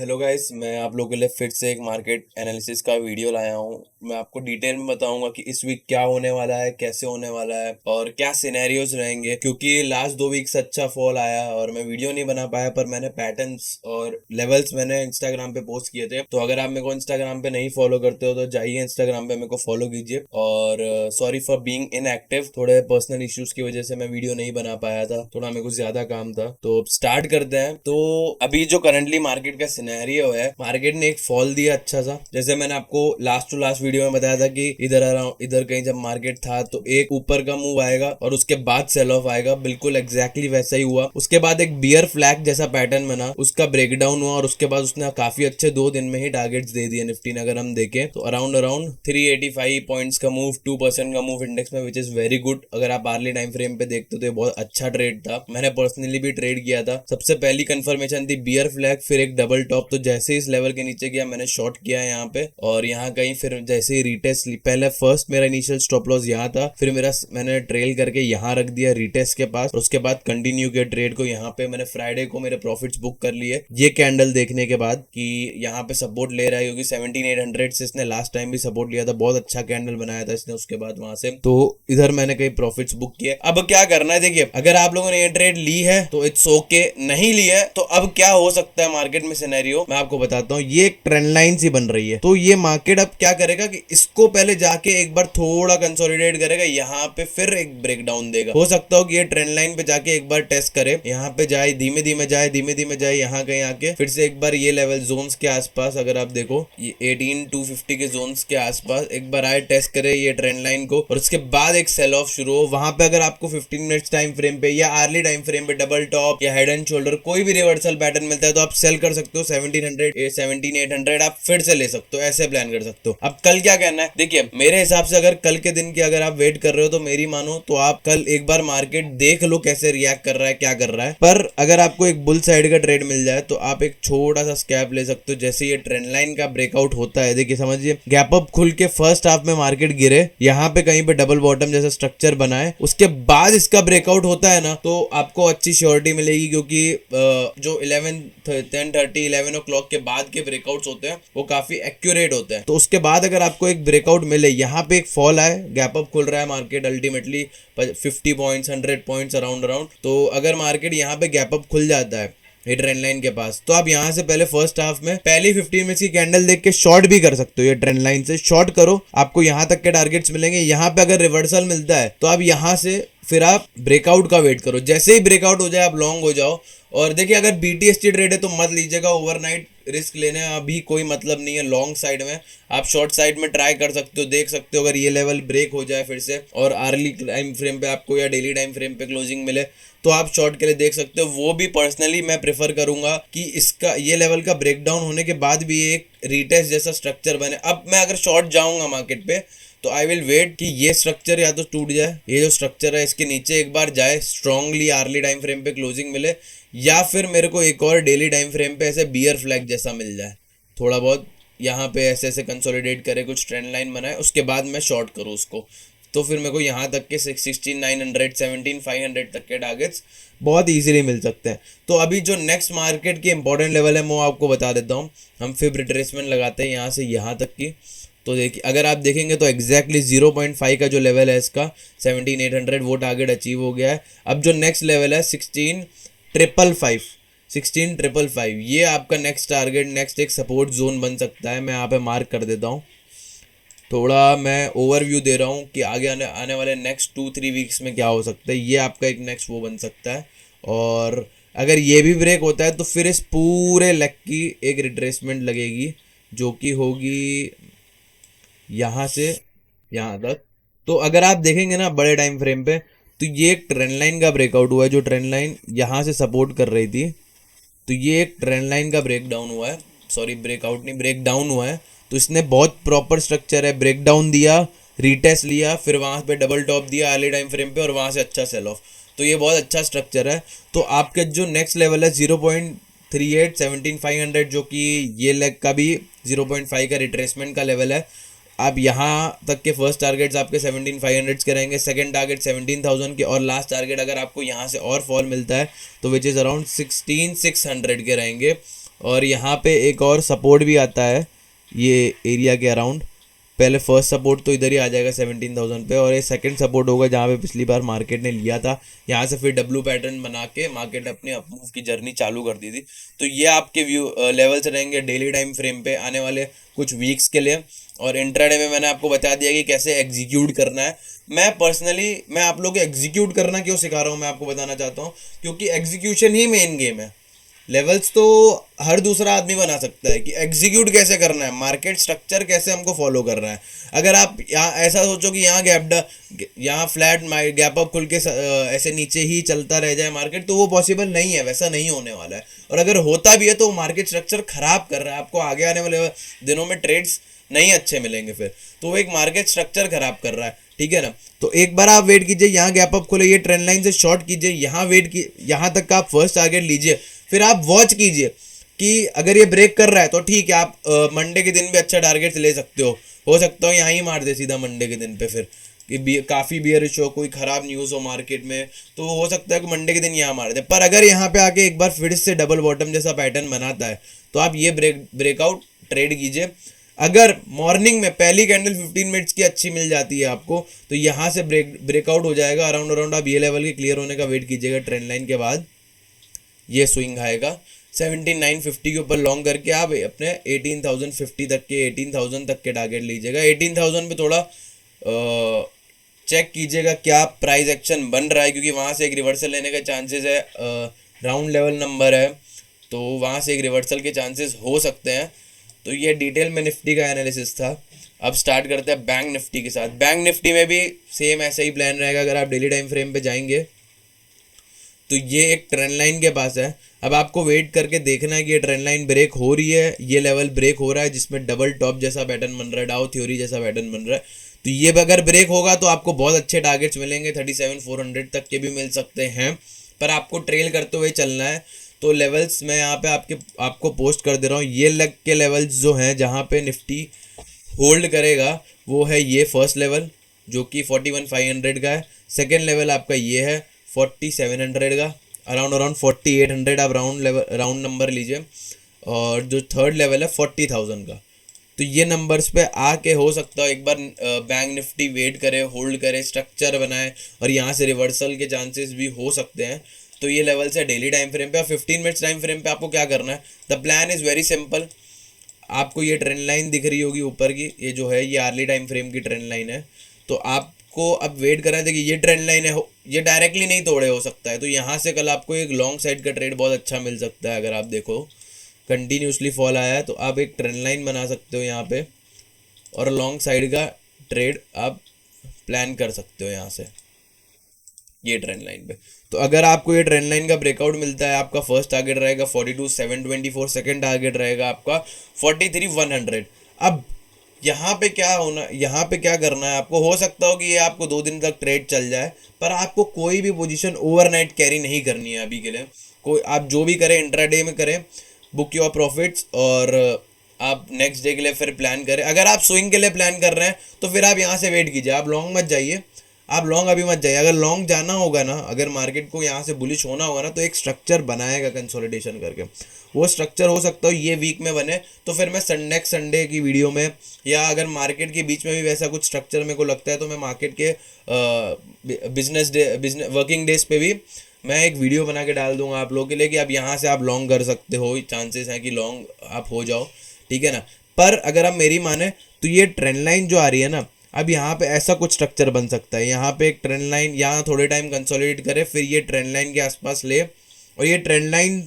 Hello guys, मैं आप लोगों के लिए फिर से एक मार्केट एनालिसिस का वीडियो लाया हूँ। मैं आपको डिटेल में बताऊंगा कि इस वीक क्या होने वाला है, कैसे होने वाला है और क्या सिनेरियोज रहेंगे। क्योंकि लास्ट 2 वीक से अच्छा फॉल आया और मैं वीडियो नहीं बना पाया, पर मैंने पैटर्न्स और लेवल्स मैंने इंस्टाग्राम पे पोस्ट किए थे। तो अगर आप मेरे को इंस्टाग्राम पे नहीं फॉलो करते हो तो जाइए इंस्टाग्राम पे मेरे को फॉलो कीजिए। और सॉरी फॉर बीइंग इनएक्टिव, थोड़े पर्सनल इश्यूज की वजह से मैं वीडियो नहीं बना पाया था, थोड़ा मेरे को ज्यादा काम था। तो स्टार्ट करते हैं। तो अभी जो करंटली मार्केट का सिनेरियो है, मार्केट ने एक फॉल दिया अच्छा सा। जैसे मैंने आपको लास्ट टू लास्ट वीडियो में बताया था कि इधर कहीं जब मार्केट था तो एक ऊपर का मूव आएगा और उसके बाद सेल ऑफ आएगा। बिल्कुल एग्जैक्टली वैसा ही हुआ। उसके बाद एक बियर फ्लैग जैसा पैटर्न बना, उसका ब्रेकडाउन हुआ और उसके बाद उसने काफी अच्छे 2 दिन में ही टारगेट्स दे दिए। निफ्टी ने अगर हम देखें तो अराउंड 385 पॉइंट्स का मूव, 2% का मूव इंडेक्स में, विच इज वेरी गुड। अगर आप आर्ली टाइम फ्रेम पे देखते हो तो ये बहुत अच्छा ट्रेड था। मैंने पर्सनली भी ट्रेड किया था। सबसे पहली कंफर्मेशन थी बियर फ्लैग, फिर एक डबल टॉप। तो जैसे इस लेवल के नीचे गया मैंने शॉर्ट किया यहाँ पे, और यहाँ कहीं फिर जैसे ही रीटेस्ट ली, पहले फर्स्ट मेरा इनिशियल स्टॉप लॉस यहाँ था, फिर मैंने ट्रेल करके यहाँ रख दिया रीटेस्ट के पास, और उसके बाद कंटिन्यू किया ट्रेड को। यहाँ पे मैंने फ्राइडे को मेरे प्रॉफिट्स बुक कर लिए ये कैंडल देखने के बाद कि यहाँ पे सपोर्ट ले रहा है, क्योंकि 17,800 से इसने लास्ट टाइम भी सपोर्ट लिया था। बहुत अच्छा कैंडल बनाया था इसने उसके बाद वहां से। तो इधर मैंने कई प्रॉफिट्स बुक किए। अब क्या करना है, देखिए अगर आप लोगों ने ये ट्रेड ली है तो इट्स ओके, नहीं ली है तो अब क्या हो सकता है मार्केट में सिनेरियो मैं आपको बताता हूँ। ये एक ट्रेंड लाइन सी बन रही है। तो ये मार्केट अब क्या करेगा कि इसको पहले जाके एक बार थोड़ा कंसोलिडेट करेगा, यहाँ पे फिर एक ब्रेकडाउन देगा। हो सकता हो कि ये ट्रेंड लाइन पे जाके एक बार टेस्ट करे, यहाँ पे जाए, धीमे धीमे जाए, यहाँ कहीं आके फिर से एक बार ये लेवल जोन्स के आसपास, अगर आप देखो ये 18,250 के जोन्स के आसपास एक बार आए, टेस्ट करे ये ट्रेंड लाइन को, और उसके बाद एक सेल ऑफ शुरू हो। वहां पे अगर आपको 15 मिनट्स टाइम फ्रेम पे या अर्ली टाइम फ्रेम पे डबल टॉप या हेड एंड शोल्डर कोई भी रिवर्सल पैटर्न मिलता है तो आप सेल कर सकते हो। 1700 17,800 आप फिर से ले सकते हो, ऐसे प्लान कर सकते हो। अब कल क्या करना है, देखिए मेरे हिसाब से अगर कल के दिन की अगर आप वेट कर रहे हो तो मेरी मानो तो आप कल एक बार मार्केट देख लो कैसे रिएक्ट कर रहा है, क्या कर रहा है। पर अगर आपको एक बुल साइड का ट्रेड मिल जाए तो आप एक छोटा सा स्कैप ले सकते हो। जैसे ये ट्रेंड लाइन का ब्रेकआउट होता है, देखिए समझिए गैप अप खुल के फर्स्ट हाफ में मार्केट गिरे, यहाँ पे कहीं पे डबल बॉटम जैसा स्ट्रक्चर बनाए, उसके बाद इसका ब्रेकआउट होता है ना, तो आपको अच्छी श्योरिटी मिलेगी। क्योंकि जो 10:30 11 ओ क्लॉक के बाद के ब्रेकआउट्स होते हैं वो काफी एक्यूरेट होते हैं। तो उसके बाद अगर आपको एक ब्रेकआउट मिले, यहाँ पे एक फॉल आए, गैप अप खुल रहा है market ultimately 50 points 100 points around, तो अगर मार्केट यहाँ पे गैप अप खुल जाता है ट्रेंड लाइन के पास, तो आप यहाँ से पहले फर्स्ट हाफ में पहली 15 मिनट्स की कैंडल देख के शॉर्ट भी कर सकते हो। ये ट्रेंड लाइन से शॉर्ट करो, आपको यहाँ तक के टारगेट्स मिलेंगे। यहाँ पे अगर रिवर्सल मिलता है तो आप यहाँ से फिर आप ब्रेकआउट का वेट करो। जैसे ही ब्रेकआउट हो जाए आप लॉन्ग हो जाओ। और देखिए अगर बीटीएसटी ट्रेड है तो मत लीजिएगा, ओवरनाइट रिस्क लेने अभी कोई मतलब नहीं है। लॉन्ग साइड में आप शॉर्ट साइड में ट्राई कर सकते हो, देख सकते हो अगर ये लेवल ब्रेक हो जाए फिर से और अर्ली टाइम फ्रेम पे आपको या डेली टाइम फ्रेम पे क्लोजिंग मिले तो आप शॉर्ट के लिए देख सकते हो। वो भी पर्सनली मैं प्रेफर करूंगा कि इसका ये लेवल का ब्रेकडाउन होने के बाद भी एक रीटेस्ट जैसा स्ट्रक्चर बने। अब मैं अगर शॉर्ट जाऊंगा मार्केट पे तो आई विल वेट कि ये स्ट्रक्चर या तो टूट जाए, ये जो स्ट्रक्चर है इसके नीचे एक बार जाए, स्ट्रांगली अर्ली टाइम फ्रेम पे क्लोजिंग मिले, या फिर मेरे को एक और डेली टाइम फ्रेम पे ऐसे बियर फ्लैग जैसा मिल जाए, थोड़ा बहुत यहाँ पे ऐसे ऐसे कंसोलिडेट करे, कुछ ट्रेंड लाइन बनाए, उसके बाद मैं शॉर्ट करूँ उसको। तो फिर मेरे को यहाँ तक के 16,900 17,500 तक के टारगेट्स बहुत इजीली मिल सकते हैं। तो अभी जो नेक्स्ट मार्केट की इंपॉर्टेंट लेवल है वो आपको बता देता हूँ। हम फिर रिट्रेसमेंट लगाते हैं यहाँ से यहाँ तक की। तो देखिए अगर आप देखेंगे तो एग्जैक्टली 0.5 का जो लेवल है इसका 17,800 वो टारगेट अचीव हो गया है। अब जो नेक्स्ट लेवल है 16,555, ये आपका नेक्स्ट टारगेट, नेक्स्ट एक सपोर्ट जोन बन सकता है। मैं यहाँ पे मार्क कर देता हूँ। थोड़ा मैं ओवरव्यू दे रहा हूँ कि आगे आने वाले नेक्स्ट 2-3 वीक्स में क्या हो सकता है। ये आपका एक नेक्स्ट वो बन सकता है। और अगर ये भी ब्रेक होता है तो फिर इस पूरे लेग की एक रिट्रेसमेंट लगेगी जो कि होगी यहाँ से यहाँ तक। तो अगर आप देखेंगे ना बड़े टाइम फ्रेम पे तो ये एक ट्रेंड लाइन का ब्रेकआउट हुआ है। जो ट्रेंड लाइन यहाँ से सपोर्ट कर रही थी, तो ये एक ट्रेंड लाइन का ब्रेकडाउन हुआ है, सॉरी ब्रेकआउट नहीं ब्रेकडाउन हुआ है। तो इसने बहुत प्रॉपर स्ट्रक्चर है, ब्रेकडाउन दिया, रीटेस्ट लिया, फिर वहाँ पे डबल टॉप दिया अर्ली टाइम फ्रेम पे और वहाँ से अच्छा सेल ऑफ। तो ये बहुत अच्छा स्ट्रक्चर है। तो आपके जो नेक्स्ट लेवल है 0.38 17,500, जो कि ये लेग का भी 0.5 का रिट्रेसमेंट का लेवल है। आप यहाँ तक के फर्स्ट टारगेट्स आपके 17,500 के रहेंगे, सेकंड टारगेट 17,000 के, और लास्ट टारगेट अगर आपको यहाँ से और फॉल मिलता है तो विच इज़ अराउंड 16,600 के रहेंगे। और यहाँ पे एक और सपोर्ट भी आता है ये एरिया के अराउंड। पहले फर्स्ट सपोर्ट तो इधर ही आ जाएगा 17,000 पे, और ये सेकंड सपोर्ट होगा जहाँ पे पिछली बार मार्केट ने लिया था। यहाँ से फिर डब्ल्यू पैटर्न बना के मार्केट अपने अपमूव की जर्नी चालू कर दी थी। तो ये आपके व्यू लेवल्स रहेंगे डेली टाइम फ्रेम पे आने वाले कुछ वीक्स के लिए। और इंट्राडे में मैंने आपको बता दिया कि कैसे एग्जीक्यूट करना है। मैं आप लोग को एग्जीक्यूट करना क्यों सिखा रहा हूँ, मैं आपको बताना चाहता हूँ, क्योंकि एग्जीक्यूशन ही मेन गेम है। लेवल्स तो हर दूसरा आदमी बना सकता है कि एग्जीक्यूट कैसे करना है, मार्केट स्ट्रक्चर कैसे हमको फॉलो करना है। अगर आप यहाँ ऐसा सोचो कि यहाँ फ्लैट गैप अप खुल के ऐसे नीचे ही चलता रह जाए मार्केट, तो वो पॉसिबल नहीं है, वैसा नहीं होने वाला है। और अगर होता भी है तो मार्केट स्ट्रक्चर खराब कर रहा है, आपको आगे आने वाले दिनों में ट्रेड्स नहीं अच्छे मिलेंगे फिर। तो वो एक मार्केट स्ट्रक्चर खराब कर रहा है, ठीक है ना। तो एक बार आप वेट कीजिए, यहाँ गैप अप खोले, ये ट्रेंड लाइन से शॉर्ट कीजिए, यहाँ वेट की यहाँ तक का आप फर्स्ट टारगेट लीजिए। फिर आप वॉच कीजिए कि अगर ये ब्रेक कर रहा है तो ठीक है, आप मंडे के दिन भी अच्छा टारगेट ले सकते हो सकता हो यहाँ ही मार दे सीधा मंडे के दिन पे। फिर कि काफ़ी बियरिश हो, कोई ख़राब न्यूज़ हो मार्केट में, तो हो सकता है कि मंडे के दिन यहाँ मार दे। पर अगर यहाँ पे आके एक बार फिर से डबल बॉटम जैसा पैटर्न बनाता है तो आप ये ब्रेकआउट ट्रेड कीजिए। अगर मॉर्निंग में पहली कैंडल 15 मिनट्स की अच्छी मिल जाती है आपको, तो यहाँ से ब्रेकआउट हो जाएगा अराउंड आप ये लेवल के क्लियर होने का वेट कीजिएगा। ट्रेंड लाइन के बाद ये स्विंग आएगा 17,950 के ऊपर लॉन्ग करके आप अपने 18,050 तक के 18,000 तक के टारगेट लीजिएगा। 18,000 पे थोड़ा चेक कीजिएगा क्या प्राइस एक्शन बन रहा है, क्योंकि वहाँ से एक रिवर्सल लेने के चांसेस है। राउंड लेवल नंबर है तो वहाँ से एक रिवर्सल के चांसेस हो सकते हैं। तो ये डिटेल में निफ्टी का एनालिसिस था। अब स्टार्ट करते हैं बैंक निफ्टी के साथ। बैंक निफ्टी में भी सेम ऐसा ही प्लान रहेगा। अगर आप डेली टाइम फ्रेम पे जाएंगे तो ये एक ट्रेंड लाइन के पास है। अब आपको वेट करके देखना है कि ये ट्रेंड लाइन ब्रेक हो रही है, ये लेवल ब्रेक हो रहा है जिसमें डबल टॉप जैसा पैटर्न बन रहा है, डाउ थ्योरी जैसा पैटर्न बन रहा है। तो ये अगर ब्रेक होगा तो आपको बहुत अच्छे टारगेट्स मिलेंगे, 37,400 तक के भी मिल सकते हैं। पर आपको ट्रेल करते हुए चलना है। तो लेवल्स मैं यहाँ पे आपको पोस्ट कर दे रहा हूँ। ये लेग के लेवल्स जो हैं जहाँ पे निफ्टी होल्ड करेगा वो है ये फर्स्ट लेवल जो कि 41,500 का है। सेकेंड लेवल आपका ये है 4700 का, अराउंड 4800 आप राउंड नंबर लीजिए। और जो थर्ड लेवल है 40,000 का। तो ये नंबर्स पे आके हो सकता है एक बार बैंक निफ्टी वेट करे, होल्ड करे, स्ट्रक्चर बनाए और यहाँ से रिवर्सल के चांसेस भी हो सकते हैं। तो ये लेवल्स है डेली टाइम फ्रेम पे। और 15 मिनट्स टाइम फ्रेम पे आपको क्या करना है, the plan is very simple. आपको ये ट्रेंड लाइन दिख रही होगी ऊपर की, ये जो है ये आर्ली टाइम फ्रेम की ट्रेंड लाइन है। तो आपको अब वेट करना है। देखिए ये ट्रेंड लाइन है, ये डायरेक्टली नहीं तोड़े हो सकता है, तो यहाँ से कल आपको एक लॉन्ग साइड का ट्रेड बहुत अच्छा मिल सकता है। अगर आप देखो कंटिन्यूसली फॉल आया है तो आप एक ट्रेंड लाइन बना सकते हो यहाँ पे और लॉन्ग साइड का ट्रेड आप प्लान कर सकते हो यहाँ से ये ट्रेंड लाइन पे। तो अगर आपको ये ट्रेंड लाइन का ब्रेकआउट मिलता है, आपका फर्स्ट टारगेट रहेगा 42,724, सेकंड टारगेट रहेगा आपका 43,100। अब यहाँ पे क्या करना है आपको, हो सकता हो कि ये आपको 2 दिन तक ट्रेड चल जाए, पर आपको कोई भी पोजीशन ओवरनाइट कैरी नहीं करनी है अभी के लिए। कोई आप जो भी करें इंट्राडे में करें, बुक योर प्रॉफिट्स और आप नेक्स्ट डे के लिए फिर प्लान करें। अगर आप स्विंग के लिए प्लान कर रहे हैं तो फिर आप यहाँ से वेट कीजिए, आप लॉन्ग मत जाइए, आप लॉन्ग अभी मत जाइए। अगर लॉन्ग जाना होगा ना, अगर मार्केट को यहाँ से बुलिश होना होगा ना, तो एक स्ट्रक्चर बनाएगा कंसोलिडेशन करके। वो स्ट्रक्चर हो सकता है ये वीक में बने, तो फिर मैं नेक्स्ट संडे की वीडियो में, या अगर मार्केट के बीच में भी वैसा कुछ स्ट्रक्चर मेरे को लगता है तो मैं मार्केट के बिजनेस वर्किंग डेज पे भी मैं एक वीडियो बना के डाल दूंगा आप लोगों के लिए कि आप यहाँ से आप लॉन्ग कर सकते हो, चांसेस हैं कि लॉन्ग आप हो जाओ, ठीक है ना। पर अगर आप मेरी माने तो ये ट्रेंड लाइन जो आ रही है ना, अब यहाँ पे ऐसा कुछ स्ट्रक्चर बन सकता है। यहाँ पे एक ट्रेंड लाइन यहाँ थोड़े टाइम कंसोलिडेट करे, फिर ये ट्रेंड लाइन के आसपास ले और ये ट्रेंड लाइन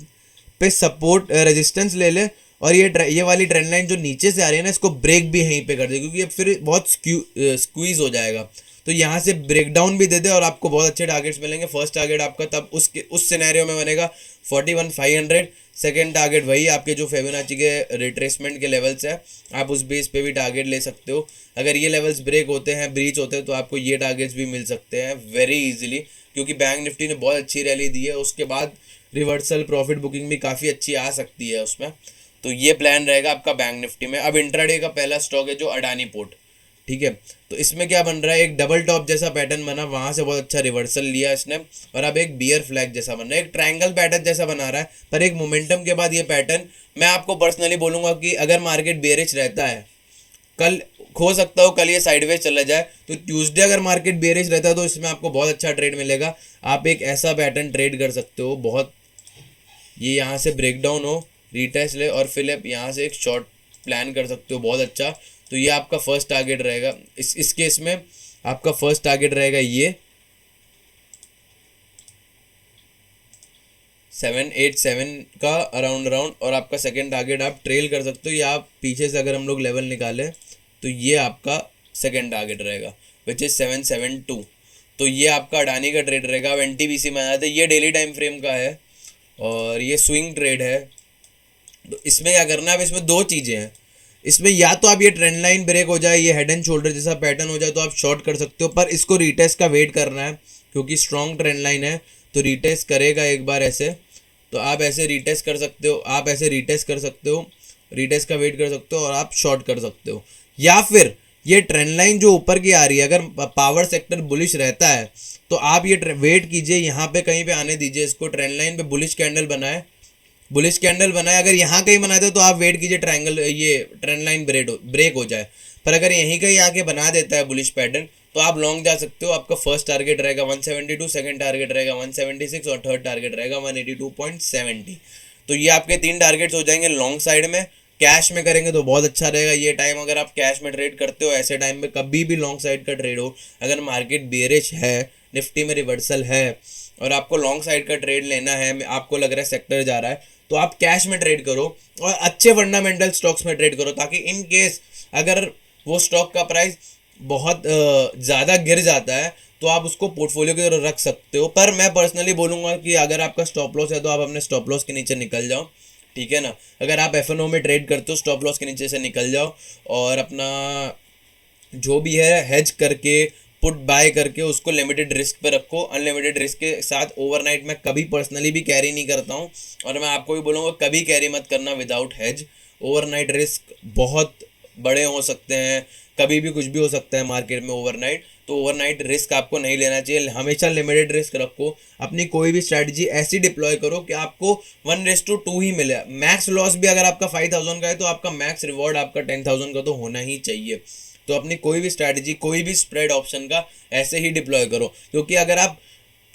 पे सपोर्ट रेजिस्टेंस ले ले, और ये वाली ट्रेंड लाइन जो नीचे से आ रही है ना, इसको ब्रेक भी यहीं पे कर दे, क्योंकि फिर बहुत स्क्वीज हो जाएगा। तो यहाँ से ब्रेकडाउन भी दे दे और आपको बहुत अच्छे टारगेट्स मिलेंगे। फर्स्ट टारगेट आपका तब उस सिनेरियो में बनेगा 41,500। सेकेंड टारगेट वही आपके जो फिबोनाची के रिट्रेसमेंट के लेवल्स है, आप उस बेस पे भी टारगेट ले सकते हो। अगर ये लेवल्स ब्रेक होते हैं, ब्रीच होते हैं, तो आपको ये टारगेट्स भी मिल सकते हैं वेरी इजीली, क्योंकि बैंक निफ्टी ने बहुत अच्छी रैली दी है। उसके बाद रिवर्सल प्रॉफिट बुकिंग भी काफ़ी अच्छी आ सकती है उसमें। तो ये प्लान रहेगा आपका बैंक निफ्टी में। अब इंट्राडे का पहला स्टॉक है जो अडानी पोर्ट, ठीक है। तो इसमें क्या बन रहा है, एक डबल टॉप जैसा पैटर्न बना, वहां से बहुत अच्छा रिवर्सल लिया इसने, और अब एक बियर फ्लैग जैसा बन रहा है, एक ट्रायंगल पैटर्न जैसा बना रहा है। पर एक मोमेंटम के बाद ये पैटर्न, मैं आपको पर्सनली बोलूंगा कि अगर मार्केट बेयरिश रहता है, कल हो सकता हो कल ये साइडवेज चला जाए, तो ट्यूसडे अगर मार्केट बेयरिश रहता है तो इसमें आपको बहुत अच्छा ट्रेड मिलेगा। आप एक ऐसा पैटर्न ट्रेड कर सकते हो, बहुत, ये यहाँ से ब्रेक डाउन हो, रीटेस्ट ले और फिर आप यहाँ से एक शॉर्ट प्लान कर सकते हो, बहुत अच्छा। तो ये आपका फर्स्ट टारगेट रहेगा, इस केस में आपका फर्स्ट टारगेट रहेगा ये 787 का अराउंड अराउंड, और आपका सेकेंड टारगेट आप ट्रेल कर सकते हो, या आप पीछे से अगर हम लोग लेवल निकालें तो ये आपका सेकेंड टारगेट रहेगा विच इज़ 772। तो ये आपका अडानी का ट्रेड रहेगा। अब एनटीपीसी में आया था, ये डेली टाइम फ्रेम का है और ये स्विंग ट्रेड है। तो इसमें क्या करना है, अब इसमें दो चीज़ें हैं, इसमें या तो आप ये ट्रेंड लाइन ब्रेक हो जाए, ये हेड एंड शोल्डर जैसा पैटर्न हो जाए तो आप शॉर्ट कर सकते हो, पर इसको रीटेस्ट का वेट करना है क्योंकि स्ट्रॉन्ग ट्रेंड लाइन है, तो रीटेस्ट करेगा एक बार ऐसे, तो आप ऐसे रीटेस्ट कर सकते हो, आप ऐसे रीटेस्ट कर सकते हो, रीटेस्ट का वेट कर सकते हो और आप शॉर्ट कर सकते हो। या फिर ये ट्रेंड लाइन जो ऊपर की आ रही है, अगर पावर सेक्टर बुलिश रहता है तो आप ये वेट कीजिए, यहाँ पे कहीं पे आने दीजिए इसको, ट्रेंड लाइन पे बुलिश कैंडल बनाए, बुलिश कैंडल बनाए, अगर यहाँ कहीं बनाते तो आप वेट कीजिए ट्रायंगल, ये ट्रेंड लाइन ब्रेक हो जाए। पर अगर यहीं कहीं आके बना देता है बुलिश पैटर्न तो आप लॉन्ग जा सकते हो। आपका फर्स्ट टारगेट रहेगा 172, सेकंड टारगेट रहेगा 176 और थर्ड टारगेट रहेगा 182.70। तो ये आपके तीन टारगेट्स हो जाएंगे लॉन्ग साइड में। कैश में करेंगे तो बहुत अच्छा रहेगा ये टाइम, अगर आप कैश में ट्रेड करते हो ऐसे टाइम में कभी भी लॉन्ग साइड का ट्रेड हो, अगर मार्केट बेयरिश है, निफ्टी में रिवर्सल है और आपको लॉन्ग साइड का ट्रेड लेना है, आपको लग रहा है सेक्टर जा रहा है, तो आप कैश में ट्रेड करो और अच्छे फंडामेंटल स्टॉक्स में ट्रेड करो, ताकि इन केस अगर वो स्टॉक का प्राइस बहुत ज़्यादा गिर जाता है तो आप उसको पोर्टफोलियो की तरह रख सकते हो। पर मैं पर्सनली बोलूँगा कि अगर आपका स्टॉप लॉस है तो आप अपने स्टॉप लॉस के नीचे निकल जाओ, ठीक है ना। अगर आप एफएनओ में ट्रेड करते हो स्टॉप लॉस के नीचे से निकल जाओ और अपना जो भी है हेज करके, पुट बाय करके उसको लिमिटेड रिस्क पे रखो। अनलिमिटेड रिस्क के साथ ओवरनाइट मैं कभी पर्सनली भी कैरी नहीं करता हूँ, और मैं आपको भी बोलूँगा कभी कैरी मत करना विदाउट हेज। ओवरनाइट रिस्क बहुत बड़े हो सकते हैं, कभी भी कुछ भी हो सकता है मार्केट में ओवरनाइट, तो ओवरनाइट रिस्क आपको नहीं लेना चाहिए। हमेशा लिमिटेड रिस्क रखो, अपनी कोई भी स्ट्रैटेजी ऐसी डिप्लॉय करो कि आपको 1:2 ही मिले। मैक्स लॉस भी अगर आपका 5000 का है तो आपका मैक्स रिवॉर्ड आपका 10,000 का तो होना ही चाहिए। तो अपनी कोई भी स्ट्रैटेजी, कोई भी स्प्रेड ऑप्शन का ऐसे ही डिप्लॉय करो, क्योंकि अगर आप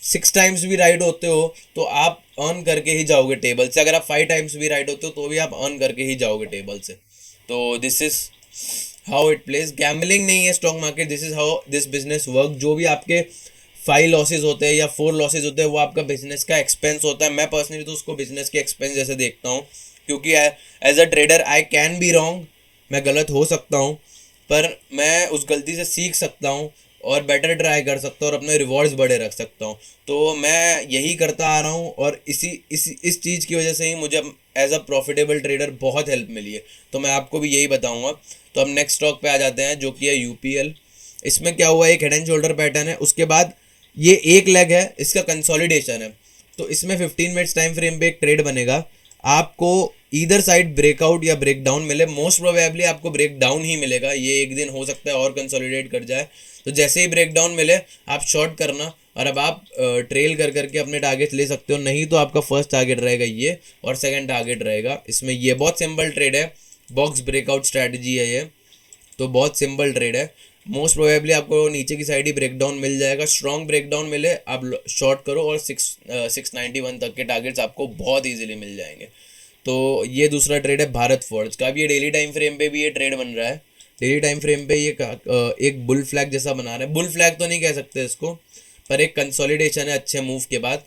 6 टाइम्स भी राइट होते हो तो आप अर्न करके ही जाओगे टेबल से, अगर आप 5 टाइम्स भी राइट होते हो तो भी आप अर्न करके ही जाओगे टेबल से। तो this is how it place. Gambling नहीं है stock market, this is how this business work. जो भी आपके 5 लॉसेज होते हैं या 4 लॉसेज होते हैं वो आपका बिजनेस का एक्सपेंस होता है। मैं पर्सनली तो उसको बिजनेस के एक्सपेंस जैसे देखता हूँ, क्योंकि as a trader I can be wrong, मैं गलत हो सकता हूँ, पर मैं उस गलती से सीख सकता हूँ और बेटर ट्राई कर सकता हूँ और अपने रिवॉर्ड्स बड़े रख सकता हूँ। तो मैं यही करता आ रहा हूँ और इस चीज़ की वजह से ही मुझे एज अ प्रॉफिटेबल ट्रेडर बहुत हेल्प मिली है। तो मैं आपको भी यही बताऊँगा। तो अब नेक्स्ट स्टॉक पे आ जाते हैं जो कि है यूपीएल। इसमें क्या हुआ, एक हेड एंड शोल्डर पैटर्न है, उसके बाद ये एक लेग है, इसका कंसोलिडेशन है। तो इसमें 15 मिनट्स टाइम फ्रेम पे एक ट्रेड बनेगा, आपको ईदर साइड ब्रेकआउट या ब्रेक डाउन मिले, मोस्ट प्रोबेबली आपको ब्रेक डाउन ही मिलेगा। ये एक दिन हो सकता है और कंसोलिडेट कर जाए, तो जैसे ही ब्रेक डाउन मिले आप शॉर्ट करना, और अब आप ट्रेल कर करके अपने टारगेट ले सकते हो। नहीं तो आपका फर्स्ट टारगेट रहेगा ये और सेकंड टारगेट रहेगा इसमें ये। बहुत सिंपल ट्रेड है, बॉक्स ब्रेकआउट स्ट्रैटेजी है ये, तो बहुत सिंपल ट्रेड है। मोस्ट प्रोबेबली आपको नीचे की साइड ही ब्रेकडाउन मिल जाएगा, स्ट्रॉन्ग ब्रेकडाउन मिले आप शॉर्ट करो और 691 तक के टारगेट्स आपको बहुत इजीली मिल जाएंगे। तो ये दूसरा ट्रेड है भारत फोर्ज का। अब ये डेली टाइम फ्रेम पे भी ये ट्रेड बन रहा है, डेली टाइम फ्रेम पे ये एक बुल फ्लैग जैसा बना रहा है। बुल फ्लैग तो नहीं कह सकते इसको, पर एक कंसोलिडेशन है अच्छे मूव के बाद।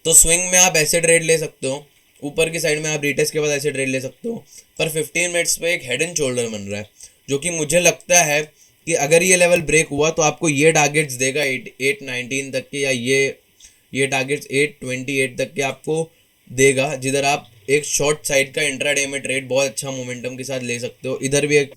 तो स्विंग में आप ऐसे ट्रेड ले सकते हो, ऊपर की साइड में आप रिटेस्ट के बाद ऐसे ट्रेड ले सकते हो, पर 15 मिनट्स पे एक हेड एंड शोल्डर बन रहा है, जो कि मुझे लगता है कि अगर ये लेवल ब्रेक हुआ तो आपको ये टारगेट्स देगा 819 तक के, या ये टारगेट्स 828 तक के आपको देगा, जिधर आप एक शॉर्ट साइड का इंट्राडे में ट्रेड बहुत अच्छा मोमेंटम के साथ ले सकते हो। इधर भी एक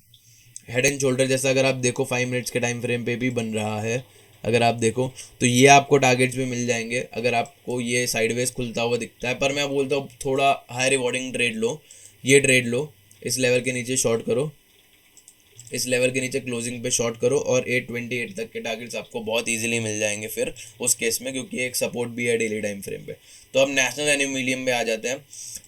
हेड एंड शोल्डर जैसा अगर आप देखो 5 मिनट्स के टाइम फ्रेम पे भी बन रहा है, अगर आप देखो तो ये आपको टारगेट्स भी मिल जाएंगे अगर आपको ये साइडवेज खुलता हुआ दिखता है। पर मैं बोलता हूँ थोड़ा हाई रिवॉर्डिंग ट्रेड लो, ये ट्रेड लो, इस लेवल के नीचे शॉर्ट करो, इस लेवल के नीचे क्लोजिंग पे शॉर्ट करो और 828 तक के टारगेट्स आपको बहुत इजीली मिल जाएंगे फिर उस केस में, क्योंकि एक सपोर्ट भी है डेली टाइम फ्रेम पे। तो अब नेशनल एल्यूमिनियम पे आ जाते हैं।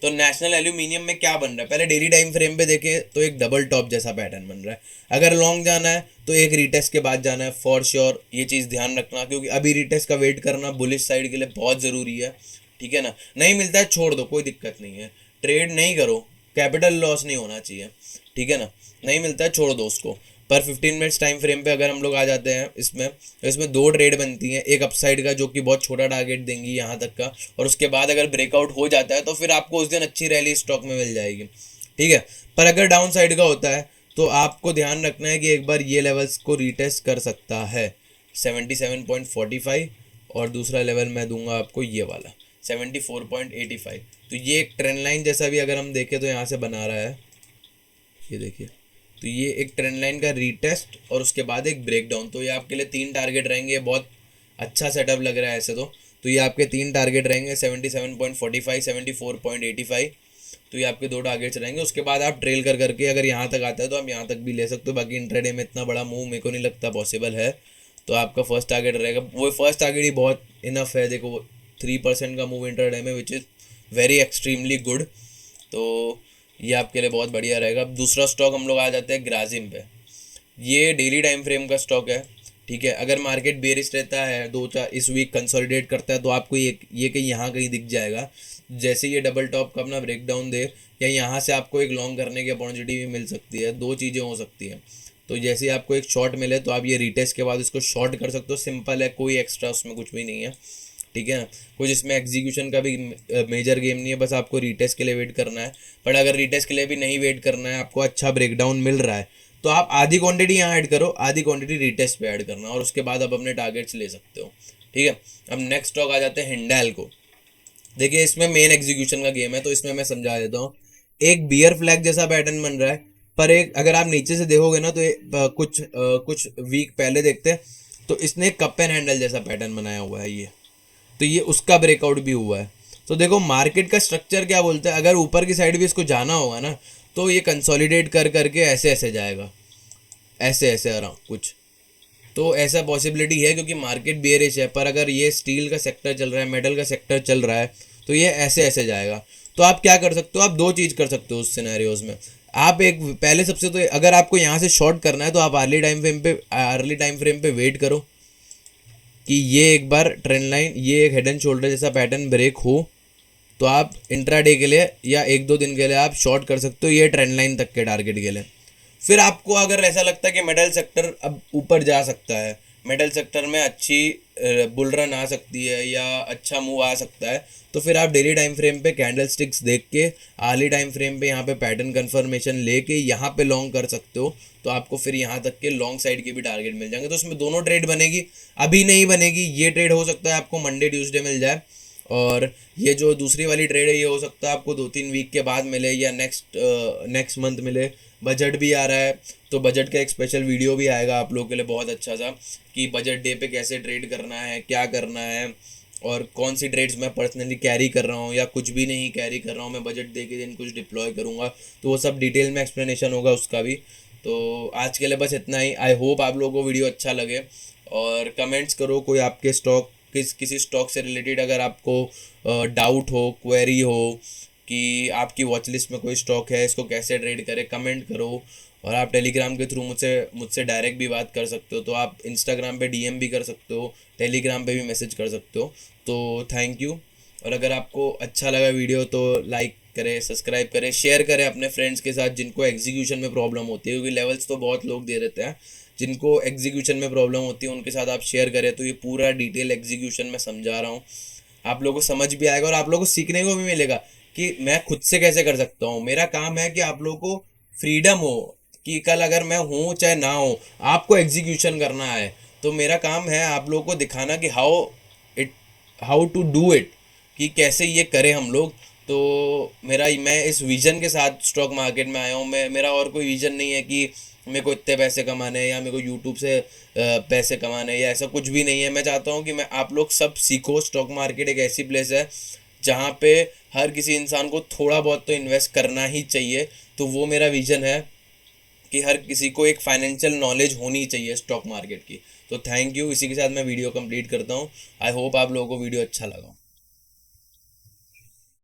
तो नेशनल एल्यूमिनियम में क्या बन रहा है, पहले डेली टाइम फ्रेम पे देखें तो एक डबल टॉप जैसा पैटर्न बन रहा है। अगर लॉन्ग जाना है तो एक रीटेस्ट के बाद जाना है फॉर श्योर, ये चीज़ ध्यान रखना, क्योंकि अभी रीटेस्ट का वेट करना बुलिश साइड के लिए बहुत ज़रूरी है। ठीक है ना, नहीं मिलता है छोड़ दो, कोई दिक्कत नहीं है, ट्रेड नहीं करो, कैपिटल लॉस नहीं होना चाहिए। ठीक है ना, नहीं मिलता है छोड़ दो उसको। पर 15 मिनट्स टाइम फ्रेम पे अगर हम लोग आ जाते हैं इसमें, तो इसमें दो ट्रेड बनती हैं, एक अपसाइड का जो कि बहुत छोटा टारगेट देंगी यहाँ तक का, और उसके बाद अगर ब्रेकआउट हो जाता है तो फिर आपको उस दिन अच्छी रैली स्टॉक में मिल जाएगी। ठीक है, पर अगर डाउन साइड का होता है तो आपको ध्यान रखना है कि एक बार ये लेवल्स को रीटेस्ट कर सकता है 77.45, और दूसरा लेवल मैं दूंगा आपको ये वाला 74.85। तो ये एक ट्रेंड लाइन जैसा भी अगर हम देखें तो यहाँ से बना रहा है, ये देखिए। तो ये एक ट्रेंड लाइन का रीटेस्ट और उसके बाद एक ब्रेकडाउन, तो ये आपके लिए 3 टारगेट रहेंगे। बहुत अच्छा सेटअप लग रहा है ऐसे तो ये आपके 3 टारगेट रहेंगे 77.45, 74.85। तो ये आपके 2 टारगेट्स रहेंगे। उसके बाद आप ट्रेल कर करके अगर यहाँ तक आता है तो आप यहाँ तक भी ले सकते हो। बाकी इंट्राडे में इतना बड़ा मूव मेरे को नहीं लगता पॉसिबल है। तो आपका फर्स्ट टारगेट रहेगा, वो फर्स्ट टारगेट ही बहुत इनफ है। देखो 3% का मूव इंट्राडे में, which is very extremely good. तो ये आपके लिए बहुत बढ़िया रहेगा। अब दूसरा स्टॉक हम लोग आ जाते हैं ग्रासिम पे। ये डेली टाइम फ्रेम का स्टॉक है। ठीक है, अगर मार्केट बेरिश रहता है 2-4 इस वीक कंसोलिडेट करता है तो आपको ये कहीं यहाँ कहीं दिख जाएगा। जैसे ये डबल टॉप का अपना ब्रेकडाउन दे या यहाँ से आपको एक लॉन्ग करने की अपॉर्चुनिटी भी मिल सकती है। 2 चीज़ें हो सकती हैं। तो जैसे आपको एक शॉर्ट मिले तो आप ये रीटेस्ट के बाद इसको शॉर्ट कर सकते हो। सिंपल है, कोई एक्स्ट्रा उसमें कुछ भी नहीं है। ठीक है ना, कुछ इसमें एग्जीक्यूशन का भी मेजर गेम नहीं है, बस आपको रीटेस्ट के लिए वेट करना है। बट अगर रीटेस्ट के लिए भी नहीं वेट करना है, आपको अच्छा ब्रेकडाउन मिल रहा है, तो आप आधी क्वांटिटी यहाँ ऐड करो, आधी क्वांटिटी रीटेस्ट पे ऐड करना, और उसके बाद आप अपने टारगेट्स ले सकते हो। ठीक है, अब नेक्स्ट स्टॉक आ जाते हैं हिंडाल को। देखिए इसमें मेन एग्जीक्यूशन का गेम है, तो इसमें मैं समझा देता हूँ। एक बियर फ्लैग जैसा पैटर्न बन रहा है, पर एक अगर आप नीचे से देखोगे ना तो कुछ वीक पहले देखते हैं तो इसने कप एंड हैंडल जैसा पैटर्न बनाया हुआ है ये। तो ये उसका ब्रेकआउट भी हुआ है। तो देखो मार्केट का स्ट्रक्चर क्या बोलता है, अगर ऊपर की साइड भी इसको जाना होगा ना तो ये कंसोलिडेट कर करके ऐसे ऐसे जाएगा, ऐसे ऐसे अराउंड कुछ। तो ऐसा पॉसिबिलिटी है क्योंकि मार्केट बेयरिश है। पर अगर ये स्टील का सेक्टर चल रहा है, मेटल का सेक्टर चल रहा है, तो ये ऐसे ऐसे जाएगा। तो आप क्या कर सकते हो, आप 2 चीज़ कर सकते हो उस सिनेरियोज में। आप एक पहले सबसे तो अगर आपको यहाँ से शॉर्ट करना है तो आप अर्ली टाइम फ्रेम पे वेट करो कि ये एक बार ट्रेंड लाइन, ये एक हेड एंड शोल्डर जैसा पैटर्न ब्रेक हो, तो आप इंट्राडे के लिए या 1-2 दिन के लिए आप शॉर्ट कर सकते हो ये ट्रेंड लाइन तक के टारगेट के लिए। फिर आपको अगर ऐसा लगता है कि मेटल सेक्टर अब ऊपर जा सकता है, मेटल सेक्टर में अच्छी बुल रन आ सकती है या अच्छा मूव आ सकता है, तो फिर आप डेली टाइम फ्रेम पे कैंडल स्टिक्स देख के आर्ली टाइम फ्रेम पे यहाँ पे पैटर्न कंफर्मेशन लेके यहाँ पे लॉन्ग कर सकते हो। तो आपको फिर यहाँ तक के लॉन्ग साइड के भी टारगेट मिल जाएंगे। तो उसमें दोनों ट्रेड बनेगी। अभी नहीं बनेगी, ये ट्रेड हो सकता है आपको मंडे ट्यूसडे मिल जाए, और ये जो दूसरी वाली ट्रेड है ये हो सकता है आपको 2-3 वीक के बाद मिले या नेक्स्ट मंथ मिले। बजट भी आ रहा है तो बजट का एक स्पेशल वीडियो भी आएगा आप लोगों के लिए बहुत अच्छा सा, कि बजट डे पे कैसे ट्रेड करना है, क्या करना है, और कौन सी ट्रेड्स मैं पर्सनली कैरी कर रहा हूँ या कुछ भी नहीं कैरी कर रहा हूँ, मैं बजट डे के दिन कुछ डिप्लॉय करूँगा। तो वो सब डिटेल में एक्सप्लेनेशन होगा उसका भी। तो आज के लिए बस इतना ही। आई होप आप लोगों को वीडियो अच्छा लगे, और कमेंट्स करो कोई आपके स्टॉक किसी स्टॉक से रिलेटेड अगर आपको डाउट हो, क्वेरी हो कि आपकी वॉच लिस्ट में कोई स्टॉक है, इसको कैसे ट्रेड करें, कमेंट करो। और आप टेलीग्राम के थ्रू मुझसे डायरेक्ट भी बात कर सकते हो। तो आप इंस्टाग्राम पे डीएम भी कर सकते हो, टेलीग्राम पे भी मैसेज कर सकते हो। तो थैंक यू। और अगर आपको अच्छा लगा वीडियो तो लाइक करें, सब्सक्राइब करें, शेयर करें अपने फ्रेंड्स के साथ जिनको एग्जीक्यूशन में प्रॉब्लम होती है, क्योंकि लेवल्स तो बहुत लोग दे देते हैं। जिनको एग्जीक्यूशन में प्रॉब्लम होती है उनके साथ आप शेयर करें, तो ये पूरा डिटेल एग्जीक्यूशन में समझा रहा हूँ, आप लोगों को समझ भी आएगा और आप लोगों को सीखने को भी मिलेगा कि मैं खुद से कैसे कर सकता हूँ। मेरा काम है कि आप लोगों को फ्रीडम हो कि कल अगर मैं हूँ चाहे ना हूँ, आपको एग्जीक्यूशन करना है। तो मेरा काम है आप लोगों को दिखाना कि हाउ टू डू इट, कि कैसे ये करें हम लोग। तो मैं इस विजन के साथ स्टॉक मार्केट में आया हूँ। मेरा और कोई विजन नहीं है कि मेरे को इतने पैसे कमाने हैं या मेरे को यूट्यूब से पैसे कमाने हैं, या ऐसा कुछ भी नहीं है। मैं चाहता हूँ कि मैं आप लोग सब सीखो। स्टॉक मार्केट एक ऐसी प्लेस है जहाँ पे हर किसी इंसान को थोड़ा बहुत तो इन्वेस्ट करना ही चाहिए। तो वो मेरा विजन है। कि हर किसी को एक फाइनेंशियल नॉलेज होनी चाहिए स्टॉक मार्केट की। तो थैंक यू, इसी के साथ मैं वीडियो कंप्लीट करता हूँ। आई होप आप लोगों को वीडियो अच्छा लगा।